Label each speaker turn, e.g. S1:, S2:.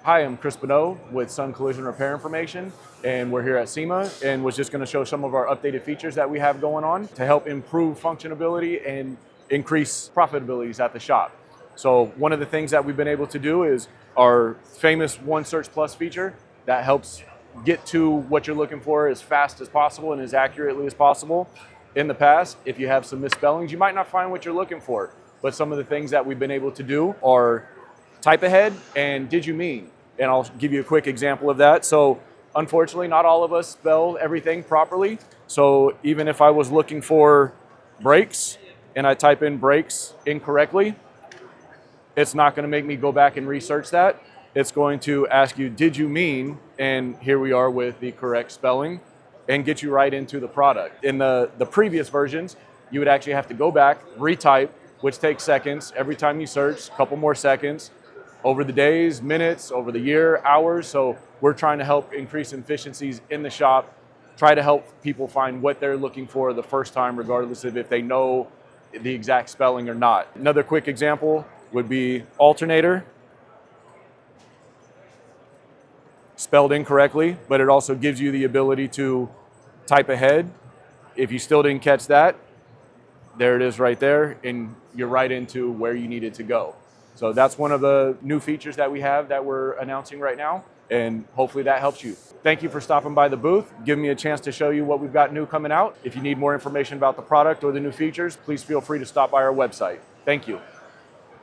S1: Hi, I'm Chris Bonneau with Sun Collision Repair Information, and we're here at SEMA, and was just going to show some of our updated features that we have going on to help improve functionability and increase profitabilities at the shop. So one of the things that we've been able to do is our famous One Search Plus feature that helps get to what you're looking for as fast as possible and as accurately as possible. In the past, if you have some misspellings, you might not find what you're looking for, but some of the things that we've been able to do are type ahead and did you mean? And I'll give you a quick example of that. So unfortunately, not all of us spell everything properly. So even if I was looking for brakes and I type in brakes incorrectly, it's not going to make me go back and research that. It's going to ask you, did you mean? And here we are with the correct spelling and get you right into the product. In the previous versions, you would actually have to go back, retype, which takes seconds. Every time you search, a couple more seconds. Over the days, minutes, over the year, hours. So we're trying to help increase efficiencies in the shop, try to help people find what they're looking for the first time, regardless of if they know the exact spelling or not. Another quick example would be alternator. Spelled incorrectly, but it also gives you the ability to type ahead. If you still didn't catch that, there it is right there, and you're right into where you needed to go. So that's one of the new features that we have that we're announcing right now, and hopefully that helps you. Thank you for stopping by the booth, giving me a chance to show you what we've got new coming out. If you need more information about the product or the new features, please feel free to stop by our website. Thank you.